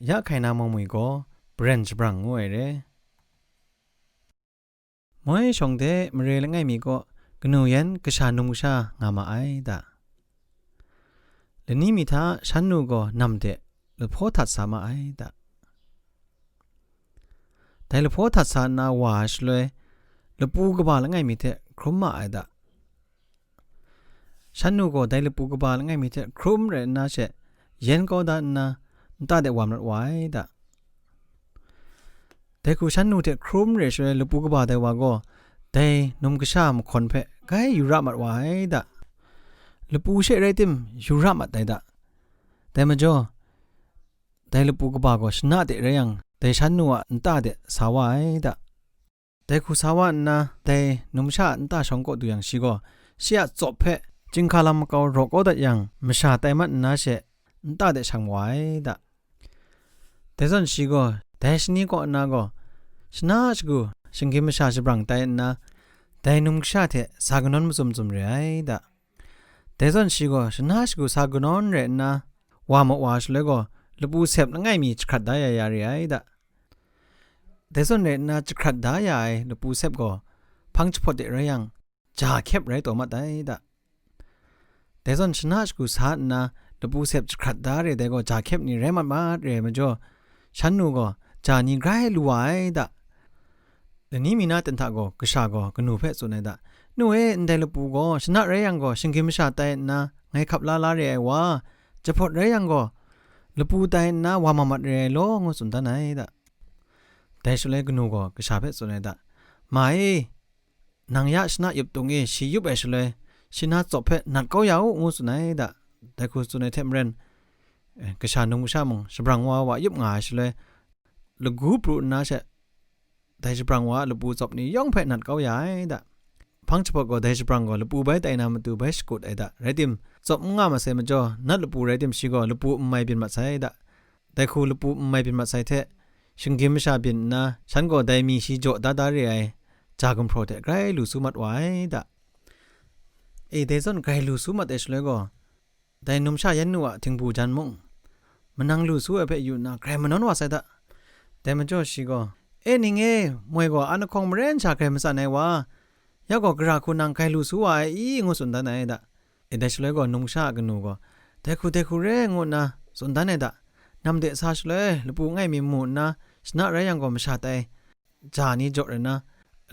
ยะไข่นามองมุยก็เบรนช์บรังงวยเร่มวยชงเดมเรลงไงมีก็กนูยันกษานุมชางามาไอดาเลนี้มีท่าฉันนูก็นำเดลพอทัดสามาไอดาแต่ลพอทัดสานาวาชเลยลปูกบาลงไงมีเทครุมมาไอดาฉันนูก็ได้ลปูกบาลงไงมีเทครุมเรน่าเชเย็นก็ได้นะตาเดวามรดไว้ดาแต่กูฉันนูเทครุมเรชเลยลปูกบาได้ว่าก็แต่นมกษามคนเพะก็ให้อยู่รับมัดไว้ดะลปูเชไรติมอยู่รับมัดได้ดะแต่มาจ่อแต่ลปูกบาก็ชนะเดเรียงแต่ฉันนัวอันตาเดสาวไอ้ดะแต่กูสาวนะแต่นมชาอันตาชงก็ดูอย่างสิก็เสียจบเพะจึงคาลำก็รก็ได้ยังไม่ชาแต่มันน่าเชอันตาเดช่างไว้ดะแต่ส่วนสิก็แต่ชนี้ก็น่าก็ชนะชกูฉันคิดไม่ชาจะบรังแต่นะแต่นุ่มชาเถอะสากนนมุสมจุมเรียดะแต่ส่วนชีก็ฉันน่าชกูสากนนเรนะว่ามาว่าชเลยก็ลบูเสพนั่งไงมีจักรได้ยาเรียดะแต่ส่วนเรนะจักรได้ยาลบูเสพก็พังจะพอดเรียงจะเข็บไรตัวมาได้ดะแต่ส่วนฉันน่าชกูสานะลบูเสพจักรได้เรแต่ก็จะเข็บนี่เรมาเรมันจ่อฉันนูก็จะนี่ไกลรู้ไว้ดะแต่นี้มีนาตันทาก็กษาก็กนูเพศสุนัยดะนูเอ็นเดลปูก็ชนะเรียงก็ชิงกิมชาแต่นะไงขับลาเรียว่าจะพอดเรียงก็ลปูแต่นะว่ามามัดเรียโลงสุนทานไหนดะแต่สุเลกนูก็กษาเพศสุนัยดะไม่นางยะชนะยุบตรงนี้ชียุบเอชเลยชนะจบเพศนัดก็ยาวงูสุนัยดะแต่คุณสุนัยเทมเรนกษานุงชามงสบรังว่ายุบงาชเลยลกูปรุน่าเชได้จะปรังว่าลปูจบนี้ย่องเพนัดเขาใหญ่ดะพังเฉพาะก็ได้จะปรังก็ลปูใบแต่นามันตัวใบสกุดไอ้ดะไรติมจบง่ามาเสมันจ่อนัดลปูไรติมชิก็ลปูไม่เป็นมาใส่ดะแต่คูลปูไม่เป็นมาใส่เทชิงกิมชาบินนะฉันก็ได้มีชิโจดาดาเรียจากุมโปรเทไกรลูสุมัดไว้ดะเอเดซอนไกรลูสุมัดเอชเลยก็ได้นุ่มชายันนัวถึงบูจันมงมันนั่งลูสุเอเปอยู่นะไกรมันนอนว่าใส่ดะแต่มันจ่อชิก็เอ็นิงมวยก็อันคงเรนชาใครมาสั่นไหนวะยาก็กระคุณนางใครรู้สัวอีงุสุนทานไหนดะเอเดชเลยก็นุ่งชากันนูก็แต่คุณเรงุนะสุนทานไหนดะนำเดชาชเลยลปูง่ายมีหมุนนะชนะไรยังก็ไม่ชาแต่จานี่จดเลยนะ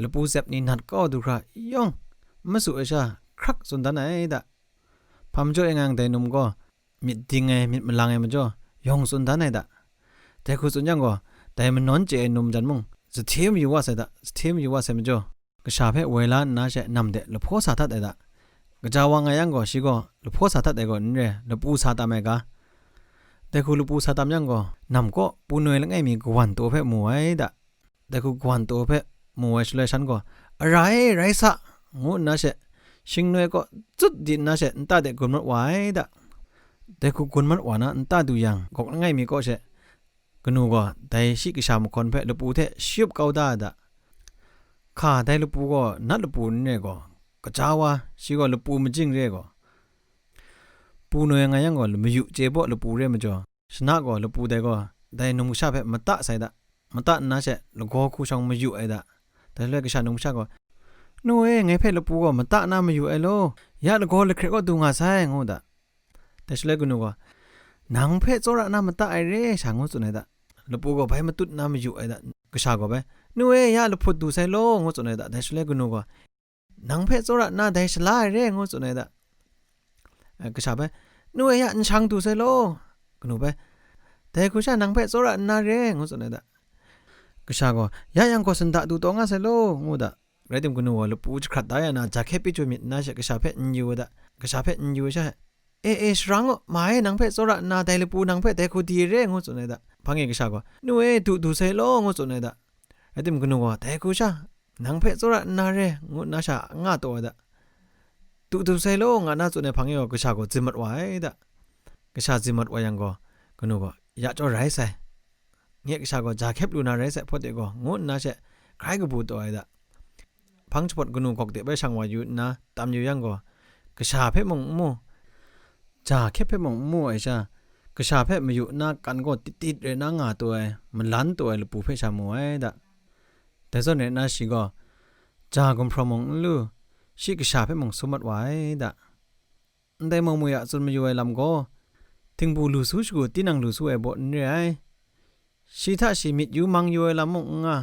ลปูเซบนี่นัดก็ดูคราย่องมาสู่เอชาครักสุนทานไหนดะพามจ่อเองแต่นุ่มก็มิดดิงมิดมันลังมันจ่อย่องสุนทานไหนดะแต่คุณสุนยังก็แต่มันนอนเจนุ่มจันมงจะเทียมอยู่ว่าเสร็จจะเทียมอยู่ว่าเสร็จมั้ยจ่อก็ชาเพเวลาน่าจะนำเดลพอสาทัดเดะก็จะวางไงยังก็ชิก็ลพอสาทัดเดก็เนี่ยลปูสาตามเอกาแต่คุณลปูสาตามยังก็นำก็ปูนวยแล้วไงมีกวนตัวเพมวยดะแต่คุณกวนตัวเพมวยเลยฉันก็ไรสะงูน่าจะชิงนวยก็จุดดินน่าจะตาเด็กกุนมัดไว้ดะแต่คุณกุนมัดไว้นะตาดูยังก็ไงมีก็เชกนูก็ได้ชิกชามคนเพลปูเทชิบเกาดาดะข้าได้ลปูก็นัดลปูเนี่ยก็กระจาวะชิก็ลปูมันจริงเร่ก็ปูนยังไงยังก็ไม่อยู่เจ็บลปูเร่มันจ่อชนะก็ลปูได้ก็ได้นุ่งชาเพมาตะใส่ดะมาตะน่าเชลก็คู่ช่องไม่อยู่ไอ้ดะแต่เลิกกระชานุ่งชาก็นู่นไงเพลลปูก็มาตะน่าไม่อยู่ไอ้โลยาลก็เล็กก็ดูงาใส่งูดะแต่เลิกกนูก็นางเพลโซระน่ามาตะไอเร่ช่างงูสุดไอ้ดะลปูก็ไปมาตุดน้ำไม่อยู่ไอ้ดะก็ชาก็ไปนู่นยาลพูดดูใส่โลงงูสุดไอ้ดะแต่ชเลกุนูก็นางเพชรโซระน่าได้ฉลาดเร่งูสุดไอ้ดะก็ชาไปนู่นยาช่างดูใส่โลกุนูไปแต่กูชานางเพชรโซระน่าเร่งูสุดไอ้ดะก็ชาก็ยายังก็สันดาดูตรงอ่ะใส่โลงูดะเรื่องกุนูว่าลปูจะขัดได้นะจากแค่ปิจุมิดน่าจะก็ชาเพชรอยู่ดะก็ชาเพชรอยู่ใช่สรังก็หมายนางเพชรโซระน่าได้ลปูนางเพชรแต่กูดีเร่งูสุดไอ้ดะพังเอกชาก็นู่นดูใส่โลงูสุดไอ้ดะไอ้ที่มึงก็ว่าแต่กูชานางเพชรโซระน่าเร่งูน่าชางาตัวดะดูใส่โลงาน่าสุดในพังเอกก็ชาก็จิมัดไว้ดะก็ชาจิมัดไว้ยังก็นูก็อยากจะไรใส่เงี้ยก็ชาก็จะแคบดูน่าไรใส่พอดีก็งูน่าเชใครก็พูดตัวไอ้ดะพังฉบับก็นูก็เดี๋ยวไปช่างวายุนะตามอยู่ยังก็ชาเพชรมงมูจะแคบเพชรมงมูไอ้ชา กษาเพมาอยู่นากันก็ติดเลยนางาตัวมันลันตัวลูกปูเพชามวยดะแต่ส่วนเนี่ยนาชิก็จากุมพรมงลูชิกษาเพมงสมัดไว้ดะได้มองมวยจนมาอยู่ไอ้ลำก็ถึงบูลูซูชกูที่นังลูซูไอ้บทนี่ไอ้ชีถ้าชีมิดอยู่มังอยู่ไอ้ลำมงอ่ะ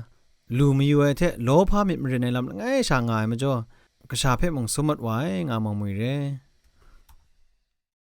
ลูมีอยู่ไอ้เทโลพามิดมันในลำไงช่างไงมันจ่อกษาเพมงสมัดไว้งามองมวยเร่